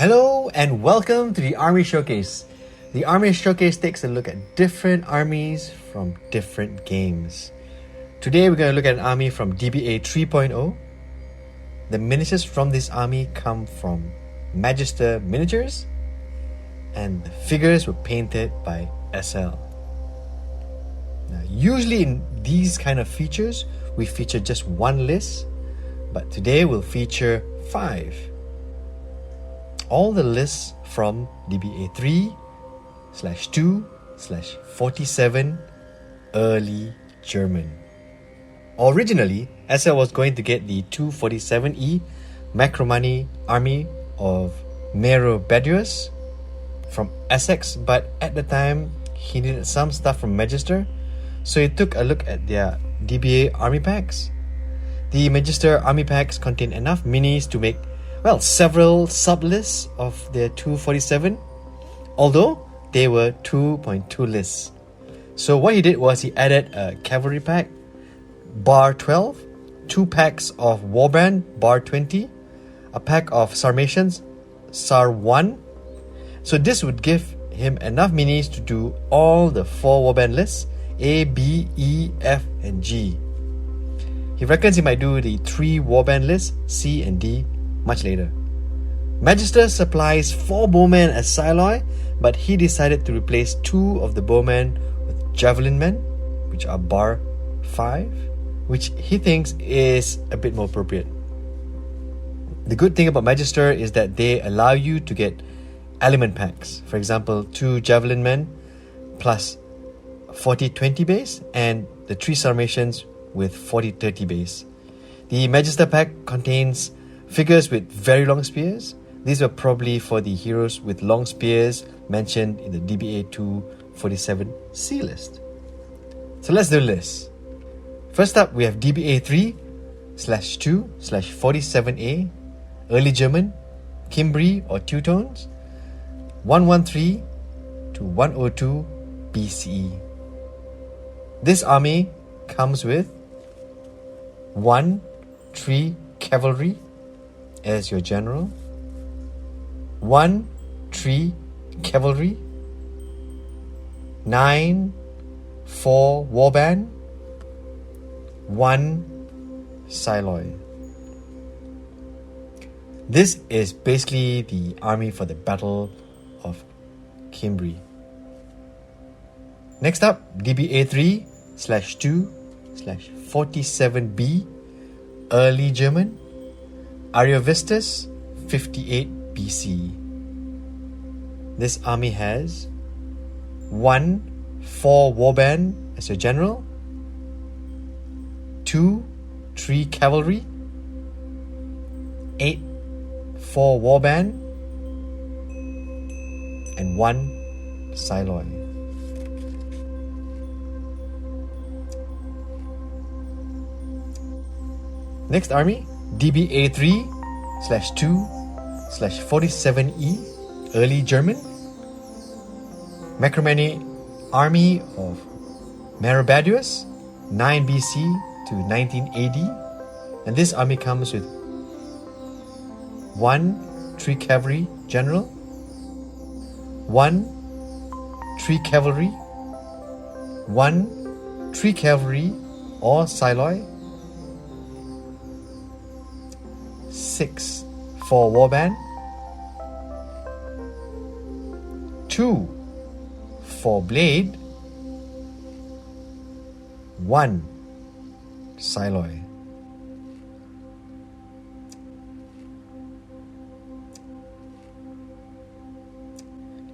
Hello and welcome to the Army Showcase. The Army Showcase takes a look at different armies from different games. Today we're going to look at an army from DBA 3.0. The miniatures from this army come from Magister Miniatures, and the figures were painted by SL. Now, usually in these kind of features, we feature just one list, but today we'll feature 5. All the lists from DBA 3/2/47 early German. Originally, SL was going to get the 247E Macromani army of Mero Badius from Essex, but at the time he needed some stuff from Magister, so he took a look at their DBA army packs. The Magister army packs contain enough minis to make several sub-lists of their 247, although they were 2.2 lists. So what he did was he added a cavalry pack, bar 12, 2 packs of warband, bar 20, a pack of Sarmatians, Sar 1. So this would give him enough minis to do all the 4 warband lists, A, B, E, F, and G. He reckons he might do the 3 warband lists, C and D, much later. Magister supplies 4 bowmen as Siloi, but he decided to replace 2 of the bowmen with javelin men, which are bar 5, which he thinks is a bit more appropriate. The good thing about Magister is that they allow you to get element packs. For example, 2 javelin men plus 40-20 base, and the 3 Sarmatians with 40-30 base. The Magister pack contains figures with very long spears. These were probably for the heroes with long spears mentioned in the DBA 247 C list. So let's do the list. First up, we have DBA 3/2/47A, early German, Cimbri or Teutones, 113 to 102 BCE. This army comes with 1 3 cavalry as your general, 1 3 cavalry, 9 4 warband, 1 Siloi. This is basically the army for the Battle of Cimbri. Next up, DBA 3/2/47B, early German, Ariovistus, 58 BC. This army has 1 4 warband as your general, 2 3 cavalry, 8 4 warband, and 1 Siloi. Next army, DBA 3/2/47E, early German, Macromani army of Merobadius, 9 BC to 19 AD, and this army comes with 1 3 cavalry general, 1 3 cavalry, 1 3 cavalry or Siloi, 6 4 warband, 2 4 blade, 1 Siloi.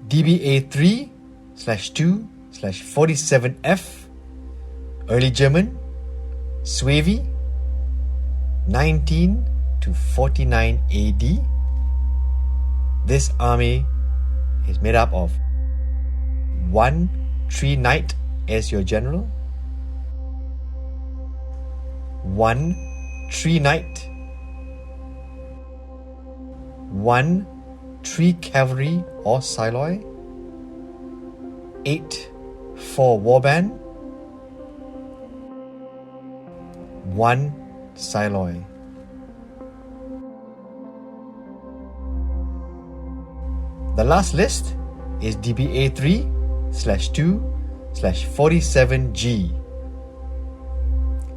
DBA 3/2/47F, early German, Suevi, 19 to 49 AD. This army is made up of 1 3 knight as your general, 1 3 knight, 1 3 cavalry or Siloi, 8 4 warband, 1 Siloi. The last list is DBA 3/2/47G.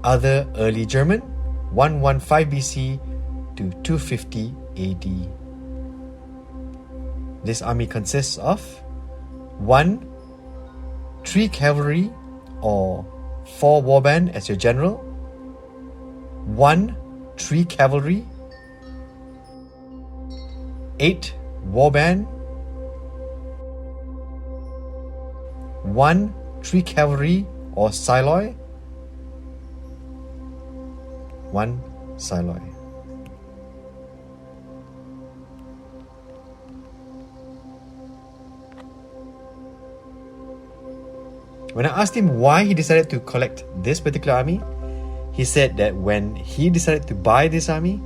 Other early German, 115 BC to 250 AD. This army consists of 1. 3 cavalry or 4 warband as your general, 1 3 cavalry, 8 warband, 1 3 cavalry or siloi, 1 siloi. When I asked him why he decided to collect this particular army, he said that when he decided to buy this army,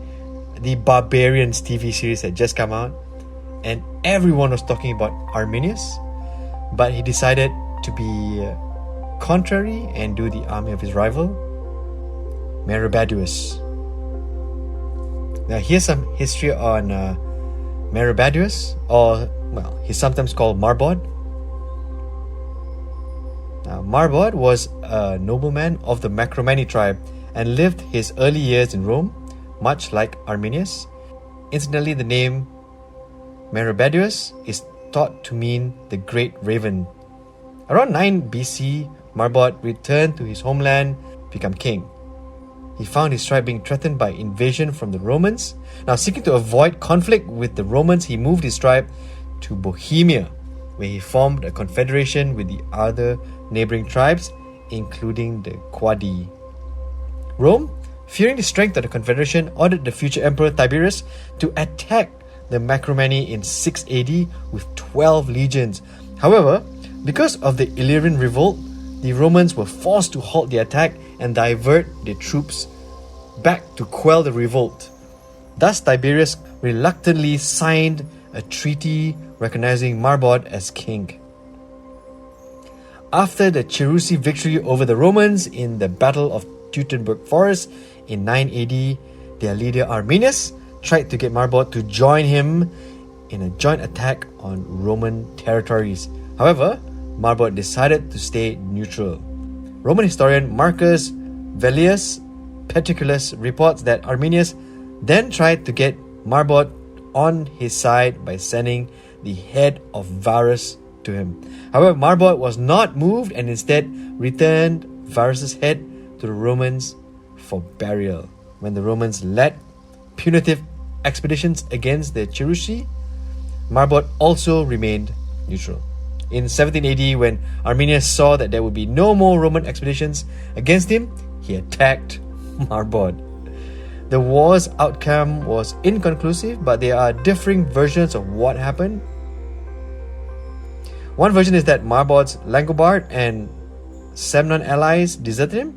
the Barbarians TV series had just come out and everyone was talking about Arminius, but he decided to be contrary and do the army of his rival, Meribadius. Now here's some history on Meribadius, or well, he's sometimes called Marbod. Now, Marbod was a nobleman of the Macromani tribe and lived his early years in Rome, much like Arminius. Incidentally, the name Meribadius is thought to mean the Great Raven. Around 9 BC, Marbod returned to his homeland to become king. He found his tribe being threatened by invasion from the Romans. Now, seeking to avoid conflict with the Romans, he moved his tribe to Bohemia, where he formed a confederation with the other neighboring tribes, including the Quadi. Rome, fearing the strength of the confederation, ordered the future emperor Tiberius to attack the Macromani in 6 AD with 12 legions. However, because of the Illyrian revolt, the Romans were forced to halt the attack and divert their troops back to quell the revolt. Thus, Tiberius reluctantly signed a treaty recognizing Marbod as king. After the Cherusci victory over the Romans in the Battle of Teutoburg Forest in 9 AD, their leader Arminius tried to get Marbod to join him in a joint attack on Roman territories. However, Marbod decided to stay neutral. Roman historian Marcus Velleius Paterculus reports that Arminius then tried to get Marbod on his side by sending the head of Varus to him. However, Marbod was not moved and instead returned Varus's head to the Romans for burial. When the Romans led punitive expeditions against the Cherusci, Marbod also remained neutral. In 17 AD, when Arminius saw that there would be no more Roman expeditions against him, he attacked Marbod. The war's outcome was inconclusive, but there are differing versions of what happened. One version is that Marbod's Langobard and Semnon allies deserted him,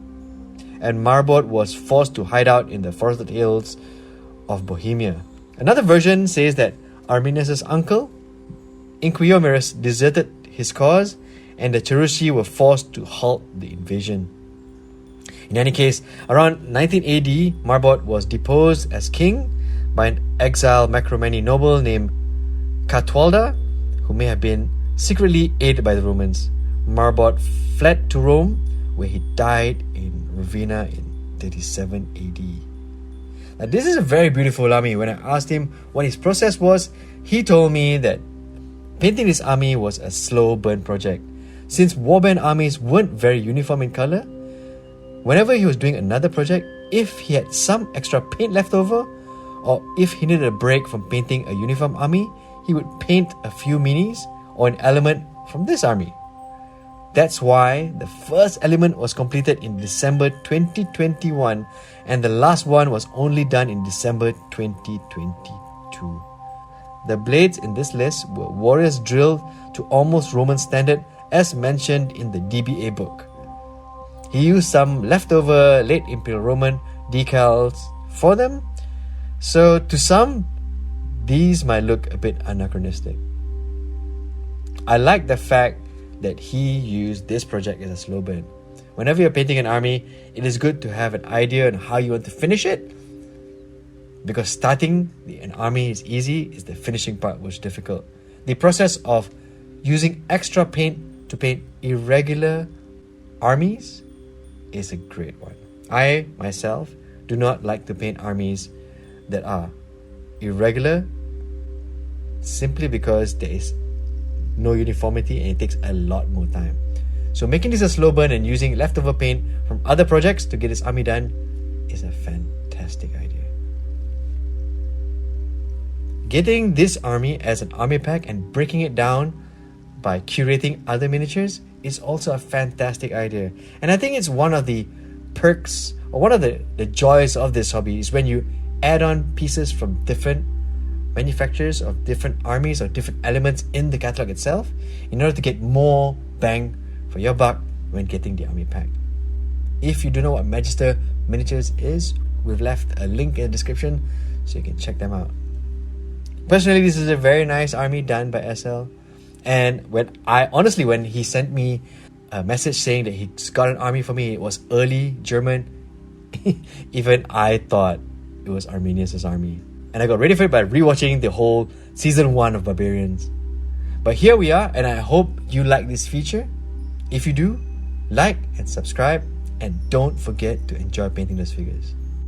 and Marbod was forced to hide out in the forested hills of Bohemia. Another version says that Arminius' uncle, Inquiomerus, deserted his cause, and the Cherusci were forced to halt the invasion. In any case, around 19 AD, Marbod was deposed as king by an exiled Macromani noble named Catualda, who may have been secretly aided by the Romans. Marbod fled to Rome, where he died in Ravenna in 37 AD. Now, this is a very beautiful army. When I asked him what his process was, he told me that painting this army was a slow burn project. Since warband armies weren't very uniform in color, whenever he was doing another project, if he had some extra paint left over, or if he needed a break from painting a uniform army, he would paint a few minis or an element from this army. That's why the first element was completed in December 2021 and the last one was only done in December 2022. The blades in this list were warriors drilled to almost Roman standard as mentioned in the DBA book. He used some leftover late Imperial Roman decals for them, so to some, these might look a bit anachronistic. I like the fact that he used this project as a slow burn. Whenever you're painting an army, it is good to have an idea on how you want to finish it, because starting an army is easy, it's the finishing part which is difficult. the process of using extra paint to paint irregular armies is a great one. I, myself, do not like to paint armies that are irregular simply because there is no uniformity and it takes a lot more time. So making this a slow burn and using leftover paint from other projects to get this army done is a fantastic idea. Getting this army as an army pack and breaking it down by curating other miniatures is also a fantastic idea. And I think it's one of the perks or one of the joys of this hobby is when you add on pieces from different manufacturers of different armies or different elements in the catalog itself in order to get more bang for your buck when getting the army pack. If you don't know what Magister Miniatures is, we've left a link in the description so you can check them out. Personally, this is a very nice army done by SL, and when he sent me a message saying that he's got an army for me, it was early German. Even I thought it was Arminius' army, and I got ready for it by rewatching the whole season 1 of Barbarians. But here we are, and I hope you like this feature. If you do, like and subscribe, and don't forget to enjoy painting those figures.